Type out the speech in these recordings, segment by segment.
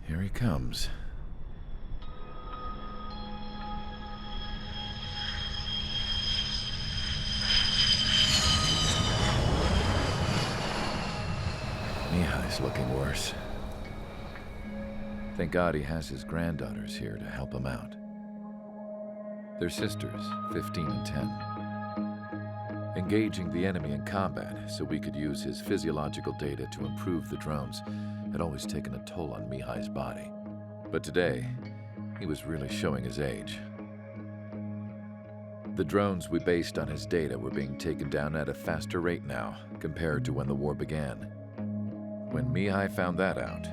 Here he comes. Mihai's looking worse. Thank God he has his granddaughters here to help him out. They're sisters, 15 and 10. Engaging the enemy in combat so we could use his physiological data to improve the drones had always taken a toll on Mihai's body. But today, he was really showing his age. The drones we based on his data were being taken down at a faster rate now compared to when the war began. When Mihai found that out,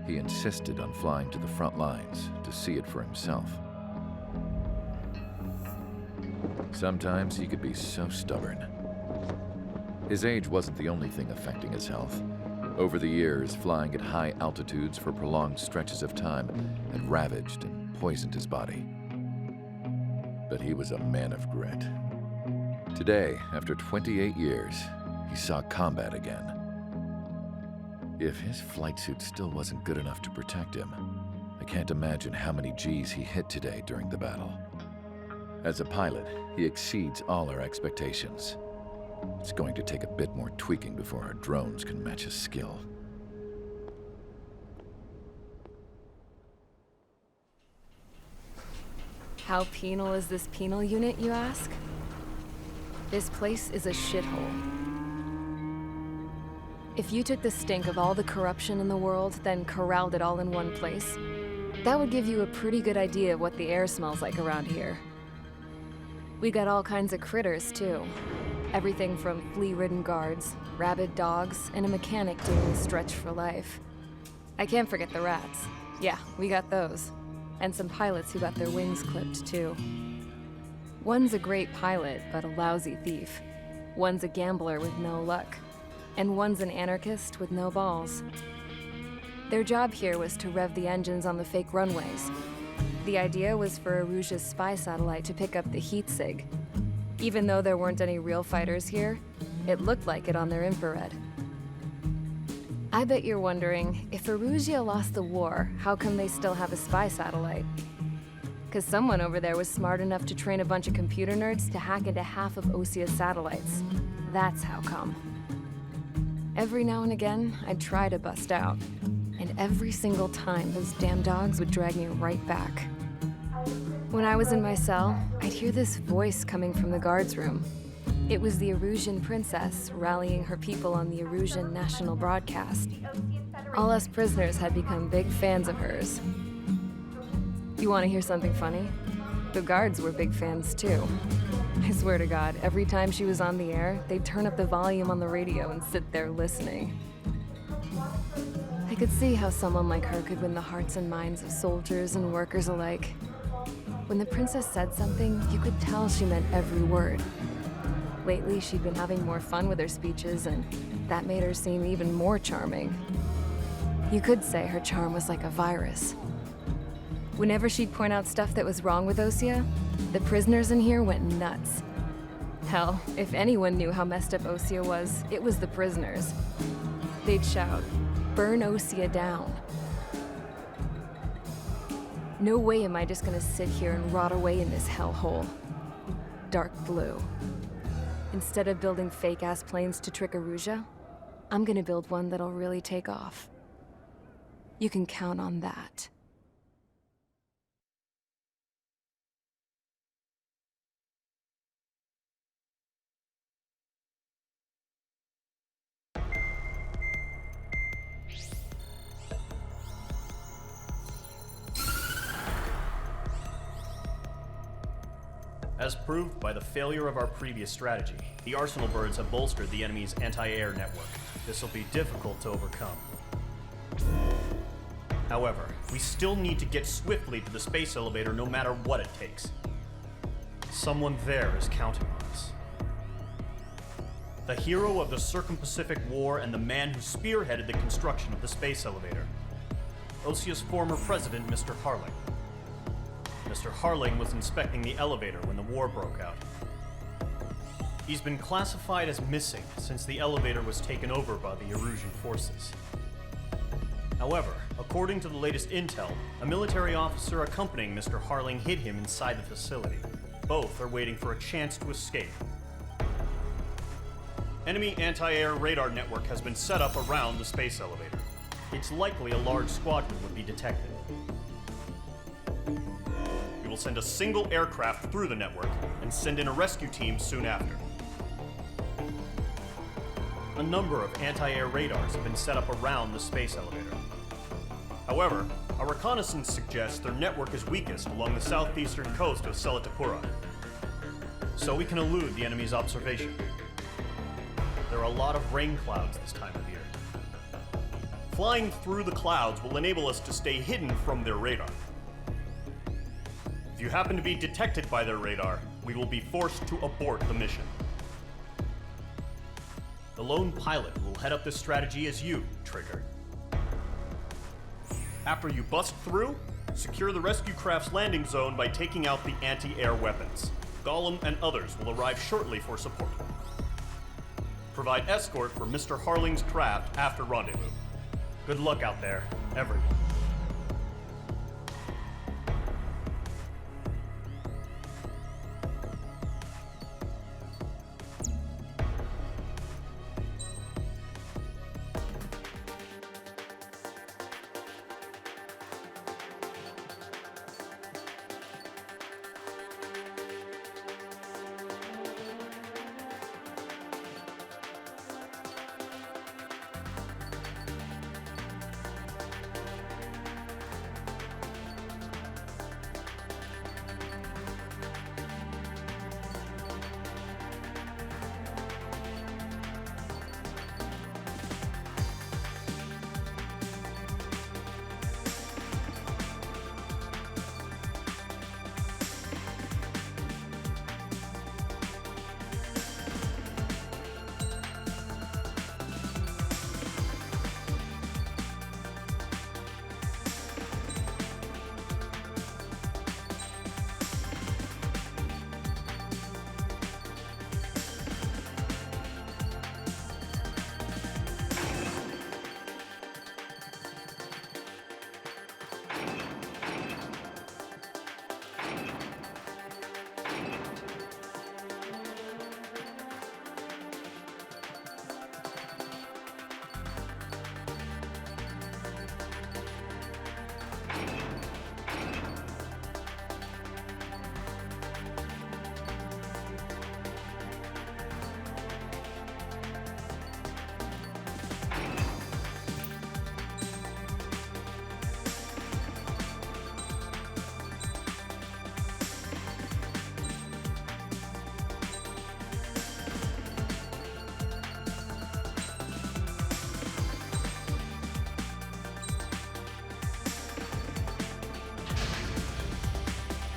he insisted on flying to the front lines to see it for himself. Sometimes he could be so stubborn. His age wasn't the only thing affecting his health. Over the years, flying at high altitudes for prolonged stretches of time had ravaged and poisoned his body. But he was a man of grit. Today, after 28 years, he saw combat again. If his flight suit still wasn't good enough to protect him, I can't imagine how many G's he hit today during the battle. As a pilot, he exceeds all our expectations. It's going to take a bit more tweaking before our drones can match his skill. How penal is this penal unit, you ask? This place is a shithole. If you took the stink of all the corruption in the world, then corralled it all in one place, that would give you a pretty good idea of what the air smells like around here. We got all kinds of critters, too. Everything from flea-ridden guards, rabid dogs, and a mechanic doing a stretch for life. I can't forget the rats. Yeah, we got those. And some pilots who got their wings clipped, too. One's a great pilot, but a lousy thief. One's a gambler with no luck. And one's an anarchist with no balls. Their job here was to rev the engines on the fake runways. The idea was for Rouge's spy satellite to pick up the heat sig. Even though there weren't any real fighters here, it looked like it on their infrared. I bet you're wondering, if Erussia lost the war, how come they still have a spy satellite? 'Cause someone over there was smart enough to train a bunch of computer nerds to hack into half of Ossia's satellites. That's how come. Every now and again, I'd try to bust out. And every single time, those damn dogs would drag me right back. When I was in my cell, I'd hear this voice coming from the guards room. It was the Erusian princess rallying her people on the Erusian national broadcast. All us prisoners had become big fans of hers. You want to hear something funny? The guards were big fans too. I swear to God, every time she was on the air, they'd turn up the volume on the radio and sit there listening. I could see how someone like her could win the hearts and minds of soldiers and workers alike. When the princess said something, you could tell she meant every word. Lately, she'd been having more fun with her speeches, and that made her seem even more charming. You could say her charm was like a virus. Whenever she'd point out stuff that was wrong with Ossia, the prisoners in here went nuts. Hell, if anyone knew how messed up Ossia was, it was the prisoners. They'd shout, "Burn Ossia down." No way am I just gonna sit here and rot away in this hellhole. Dark blue. Instead of building fake-ass planes to trick Erussia, I'm gonna build one that'll really take off. You can count on that. As proved by the failure of our previous strategy, the Arsenal birds have bolstered the enemy's anti-air network. This will be difficult to overcome. However, we still need to get swiftly to the space elevator no matter what it takes. Someone there is counting on us. The hero of the Circum-Pacific War and the man who spearheaded the construction of the space elevator. Ossia's former president, Mr. Harling. Mr. Harling was inspecting the elevator when the war broke out. He's been classified as missing since the elevator was taken over by the Erusian forces. However, according to the latest intel, a military officer accompanying Mr. Harling hid him inside the facility. Both are waiting for a chance to escape. Enemy anti-air radar network has been set up around the space elevator. It's likely a large squadron would be detected. We will send a single aircraft through the network and send in a rescue team soon after. A number of anti-air radars have been set up around the space elevator. However, our reconnaissance suggests their network is weakest along the southeastern coast of Selatapura, so we can elude the enemy's observation. There are a lot of rain clouds this time of year. Flying through the clouds will enable us to stay hidden from their radar. If you happen to be detected by their radar, we will be forced to abort the mission. The lone pilot who will head up this strategy is you, Trigger. After you bust through, secure the rescue craft's landing zone by taking out the anti-air weapons. Gollum and others will arrive shortly for support. Provide escort for Mr. Harling's craft after rendezvous. Good luck out there, everyone.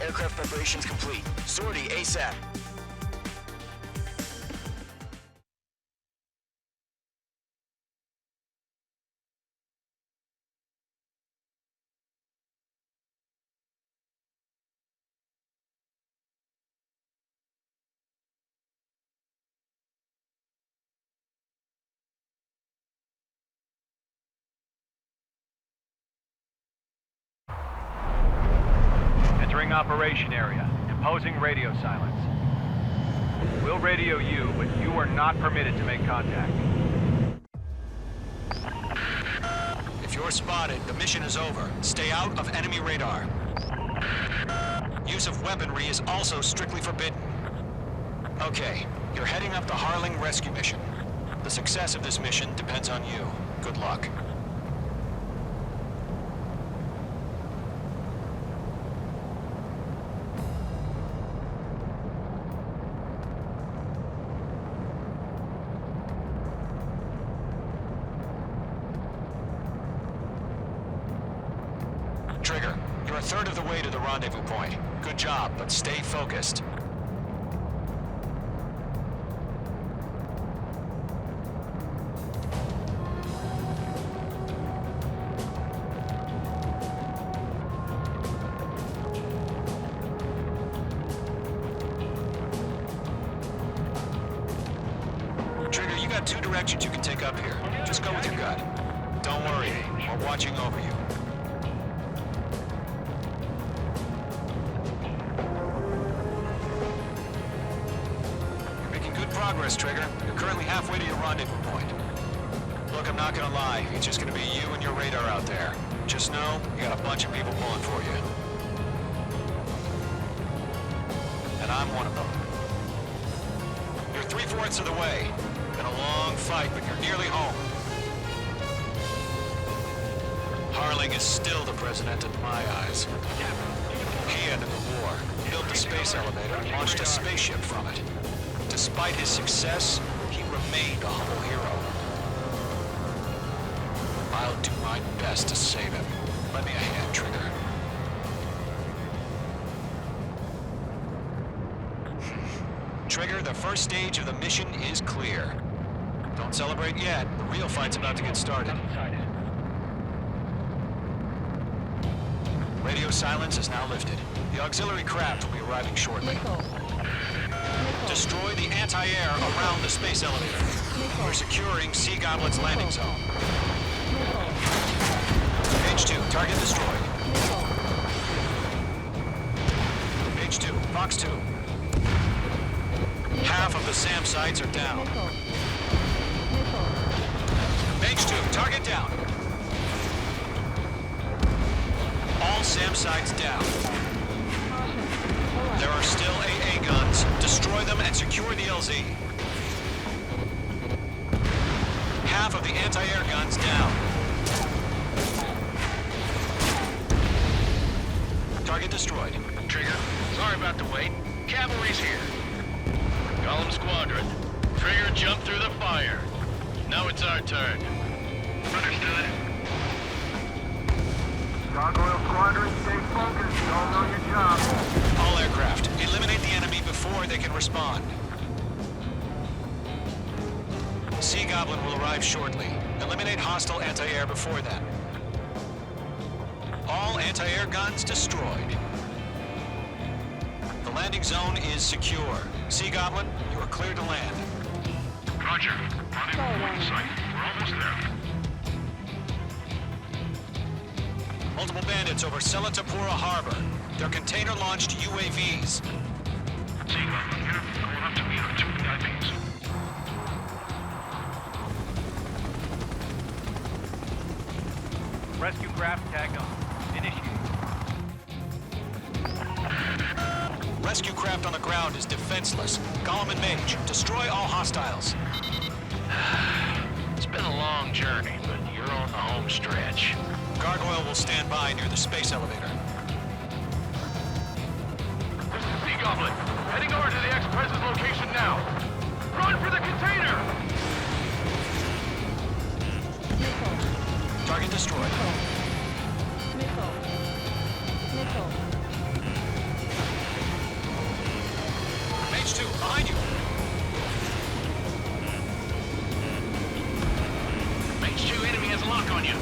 Aircraft preparations complete. Sortie ASAP. Entering operation area. Imposing radio silence. We'll radio you, but you are not permitted to make contact. If you're spotted, the mission is over. Stay out of enemy radar. Use of weaponry is also strictly forbidden. Okay, you're heading up the Harling rescue mission. The success of this mission depends on you. Good luck. Trigger, you're a third of the way to the rendezvous point. Good job, but stay focused. Trigger, you got two directions you can take up here. Just go with your gut. Don't worry, are watching over you. You're making good progress, Trigger. You're currently halfway to your rendezvous point. Look, I'm not gonna lie. It's just gonna be you and your radar out there. Just know, you got a bunch of people pulling for you. And I'm one of them. You're 3/4 of the way. Been a long fight, but you're nearly home. Harling is still the president in my eyes. He ended the war, built the space elevator, and launched a spaceship from it. Despite his success, he remained a humble hero. I'll do my best to save him. Lend me a hand, Trigger. Trigger, the first stage of the mission is clear. Don't celebrate yet. The real fight's about to get started. Radio silence is now lifted. The auxiliary craft will be arriving shortly. Destroy the anti-air around the space elevator. We're securing Sea Goblin's landing zone. Page 2, target destroyed. Page 2, Fox 2. Half of the SAM sites are down. Page 2, target down. All SAM sites down. There are still AA guns. Destroy them and secure the LZ. Half of the anti-air guns down. Target destroyed. Trigger, sorry about the wait. Cavalry's here. Call 'em squadron. Trigger jumped through the fire. Now it's our turn. Understood. Gargoyle Squadron, stay focused. You all know your job. All aircraft, eliminate the enemy before they can respond. Sea Goblin will arrive shortly. Eliminate hostile anti-air before then. All anti-air guns destroyed. The landing zone is secure. Sea Goblin, you are cleared to land. Roger. Rendezvous point site. We're almost there. Multiple bandits over Selatapura Harbor. They're container-launched UAVs. Sea Goblin here. Going up to meet our 2 VIPs. Rescue craft tagged on. Initiate. Rescue craft on the ground is defenseless. Golem and Mage, destroy all hostiles. It's been a long journey, but you're on the home stretch. Gargoyle will stand by near the space elevator. This is Sea Goblin. Heading over to the Express's location now. Run for the container! Target destroyed. Mage 2, behind you. Mage 2, enemy has a lock on you.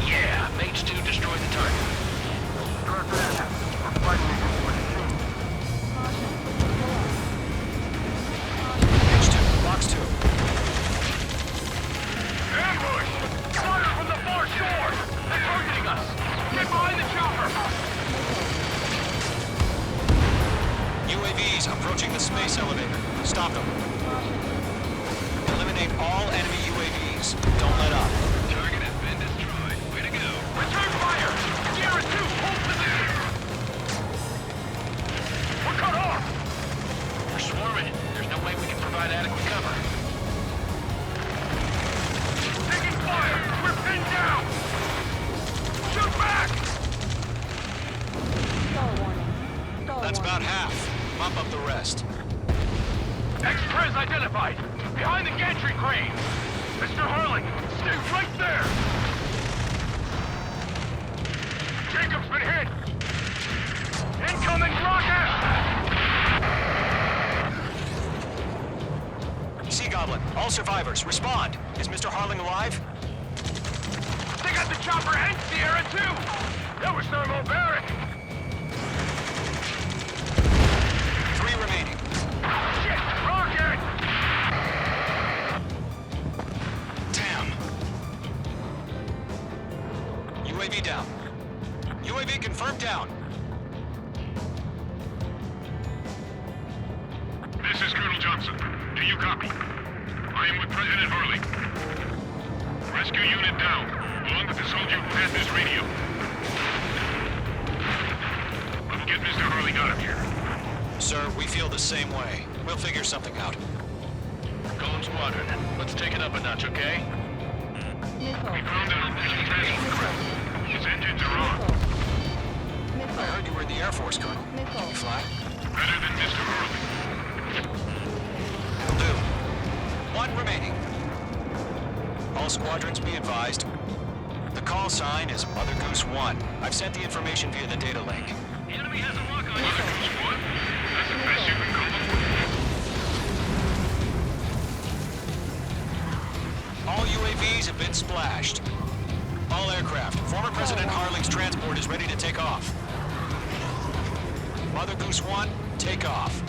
Yeah, Mage 2 destroyed the target. Processor, we're fighting against what it seems. Mage 2, Box 2. Ambush! Fire from the far shore! They're targeting us! Get behind the chopper! UAVs approaching the space elevator. Stop them. Eliminate all enemy UAVs. Don't let up. Target has been destroyed. Way to go. Return fire! Sierra 2, hold position! We're cut off! We're swarming. There's no way we can provide adequate cover. Taking fire! We're pinned down! Shoot back! That's about half. Bump up the rest. Express identified! Behind the gantry crane! Mr. Harling, stay right there! Jacob's been hit! Incoming rocket! Sea Goblin, all survivors, respond. Is Mr. Harling alive? They got the chopper and Sierra too! That was thermobaric! 3 remaining. Shit! Rocket! Damn. UAV down. UAV confirmed down. This is Colonel Johnson. Do you copy? I am with President Hurley. Rescue unit down, along with the soldier who had this radio. We'll get Mr. Hurley out of here. Sir, we feel the same way. We'll figure something out. Golem Squadron, let's take it up a notch, okay? We found an Norwegian transport craft. His engines are on. I heard you were in the Air Force, Colonel. Can you fly? Better than Mr. Hurley. Will do. One remaining. All squadrons be advised. The call sign is Mother Goose 1. I've sent the information via the data link. The enemy has a lock on Mother Goose 1? That's the best you can call them. All UAVs have been splashed. All aircraft. Former President Harling's transport is ready to take off. Mother Goose 1, take off.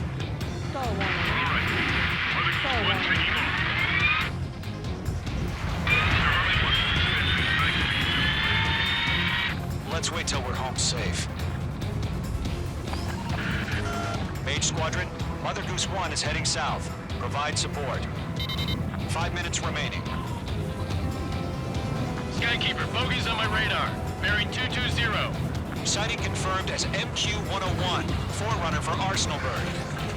All right. Mother Goose 1 taking off. Let's wait till we're home safe. Mage Squadron, Mother Goose 1 is heading south. Provide support. 5 minutes remaining. Skykeeper, bogeys on my radar. Bearing 220. Sighting confirmed as MQ-101, forerunner for Arsenal Bird.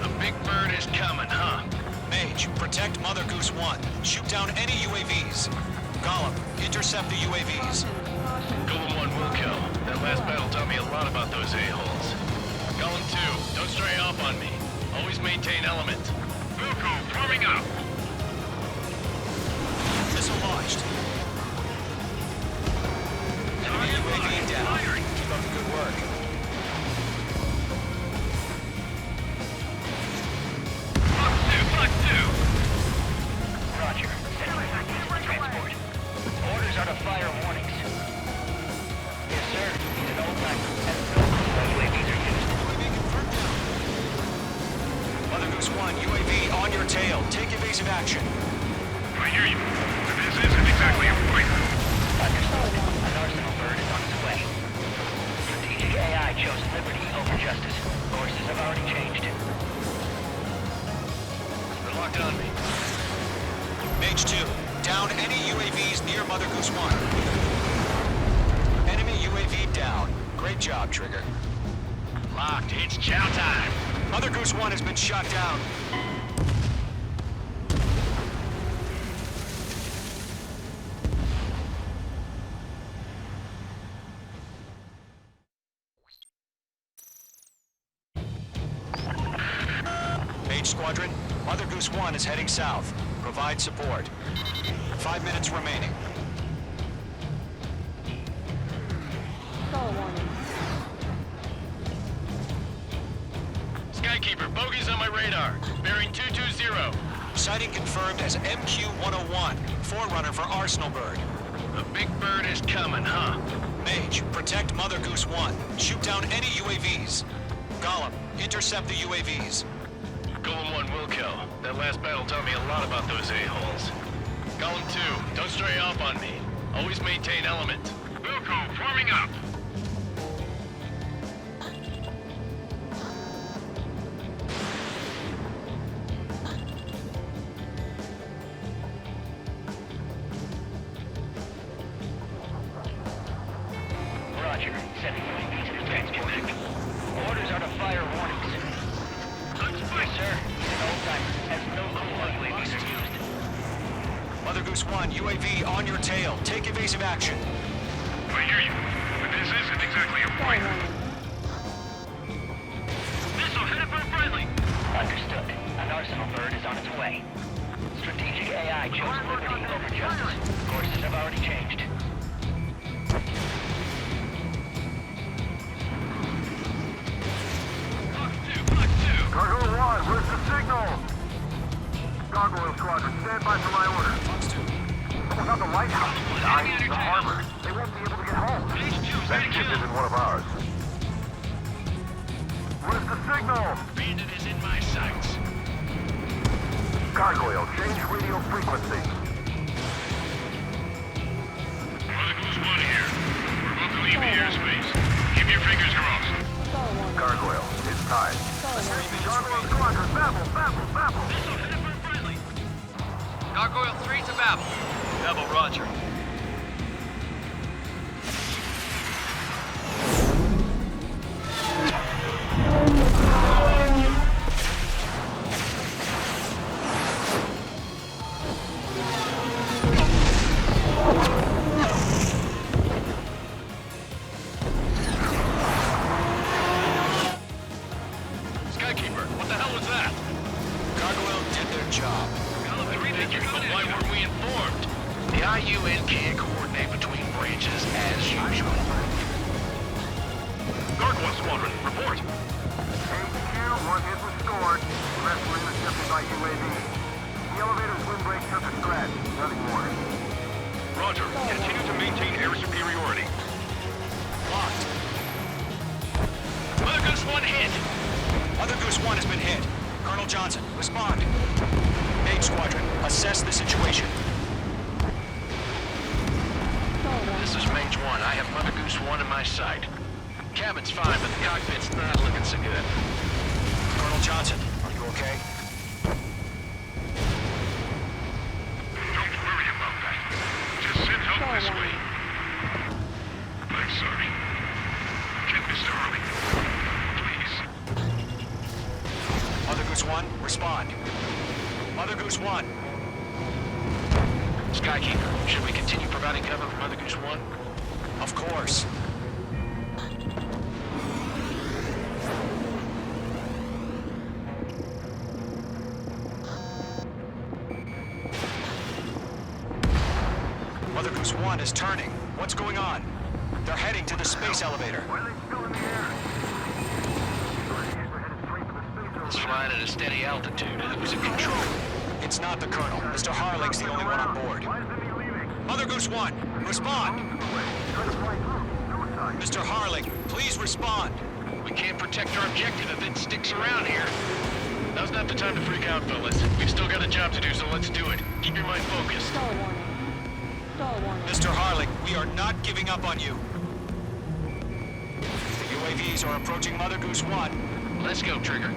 The big bird is coming, huh? Mage, protect Mother Goose 1. Shoot down any UAVs. Gollum, intercept the UAVs. Golem 1 will kill. That last battle taught me a lot about those a-holes. Golem 2, don't stray off on me. Always maintain element. Wilco, forming up. Missile launched. Enemy UAV down. Keep up the good work. Fuck 2. Roger. Transport. Orders are to fire warnings. Yes, sir. He's an old timer. Has no clue how UAVs are used. UAV confirmed down. Mother Goose 1, UAV on your tail. Take evasive action. I hear you. But this isn't exactly a fight. Understood. An Arsenal bird is on its way. Strategic AI chose liberty over justice. Courses have already changed. They're locked on me. Mage 2, down any UAVs near Mother Goose 1. Enemy UAV down. Great job, Trigger. Locked. It's chow time. Mother Goose 1 has been shot down. Mage Squadron, Mother Goose 1 is heading south. Provide support. 5 minutes remaining. Skykeeper, bogeys on my radar. Bearing 220. Sighting confirmed as MQ-101, forerunner for Arsenal Bird. The big bird is coming, huh? Mage, protect Mother Goose 1. Shoot down any UAVs. Gollum, intercept the UAVs. Golem 1 will kill. That last battle taught me a lot about those a-holes. Golem 2, don't stray off on me. Always maintain element. Wilco, forming up. Roger. Sending UAVs to the transport. Orders are to fire warnings. Yes, sir. He's an old timer. Has no clue how UAVs are used. Mother Goose 1, UAV on your tail. Take evasive action. I hear you. But this isn't exactly a fight. Missile headed for a friendly. Understood. An Arsenal bird is on its way. Strategic AI chose liberty over justice. Courses have already changed. Cargo 1, where's the signal? Gargoyle Squadron, stand by for my order. Someone got the lighthouse. Dying in the harbor. They won't be able to get home. That ship isn't one of ours. Where's the signal? Bandit is in my sights. Gargoyle, change radio frequency. Mother Goose 1 here. We're about to Gargoyle, it's time. Gargoyle Squadron, babble, babble, babble. Gargoyle 3 to Babel. Babel, roger. Skykeeper, what the hell was that? Gargoyle did their job. But why weren't we informed? The IUN can't coordinate between branches as usual. Gargoyle Squadron, report. HQ, one hit restored. The rest were intercepted by UAV. The elevator's windbreak took a scratch. Nothing more. Roger. Continue to maintain air superiority. Locked. Mother Goose 1 hit. Mother Goose 1 has been hit. Colonel Johnson, respond. Mage Squadron, assess the situation. This is Mage 1. I have Mother Goose 1 in my sight. Cabin's fine, but the cockpit's not looking so good. Colonel Johnson, are you okay? Don't worry about that. Just send help this way. I'm sorry. Get Mr. Harley. Please. Mother Goose 1, respond. Mother Goose 1. Skykeeper, should we continue providing cover for Mother Goose 1? Of course. Mother Goose 1 is turning. What's going on? They're heading to the space elevator. Why are they still in the air? It's flying at a steady altitude. Who's in control? It's not the Colonel. Mr. Harling's the only one on board. Why isn't he leaving? Mother Goose 1, respond! Trying to fly through. Suicide. Mr. Harling, please respond! We can't protect our objective if it sticks around here. Now's not the time to freak out, fellas. We've still got a job to do, so let's do it. Keep your mind focused. Mr. Harling, we are not giving up on you. The UAVs are approaching Mother Goose 1. Let's go, Trigger.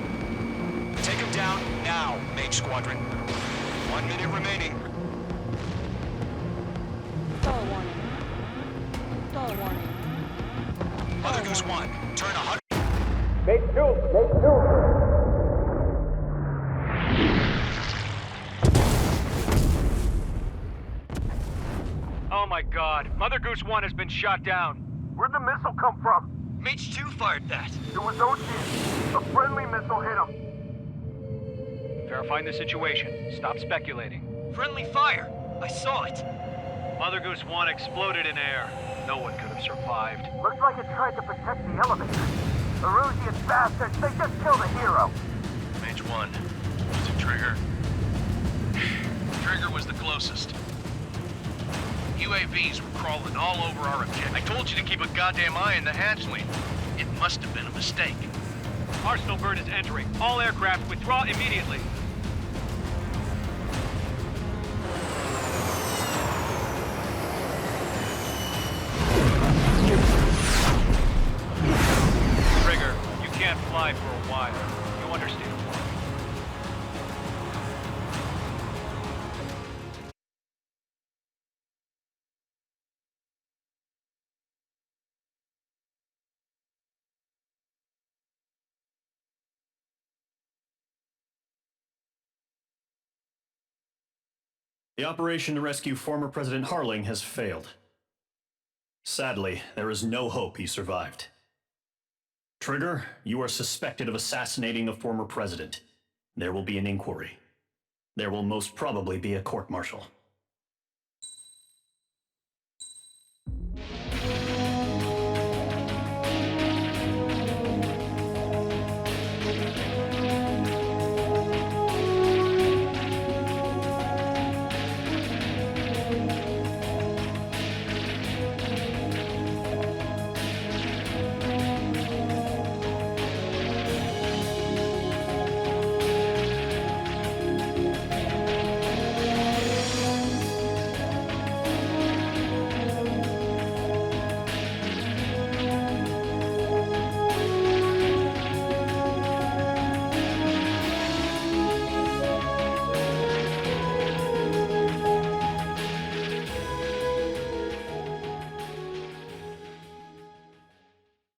Take them down now, Mage Squadron. 1 minute remaining. Mother Goose 1, turn 100. Make two. Oh my god. Mother Goose 1 has been shot down. Where'd the missile come from? Mage 2 fired that. It was OG. A friendly missile hit him. Verifying the situation. Stop speculating. Friendly fire! I saw it! Mother Goose 1 exploded in air. No one could have survived. Looks like it tried to protect the elevator. The Rougian bastards, they just killed a hero. Mage 1. Was it Trigger? Trigger was the closest. UAVs were crawling all over our objective. I told you to keep a goddamn eye on the hatchling. It must have been a mistake. Arsenal bird is entering. All aircraft withdraw immediately. Trigger, you can't fly for a while. You understand? The operation to rescue former President Harling has failed. Sadly, there is no hope he survived. Trigger, you are suspected of assassinating a former president. There will be an inquiry. There will most probably be a court-martial.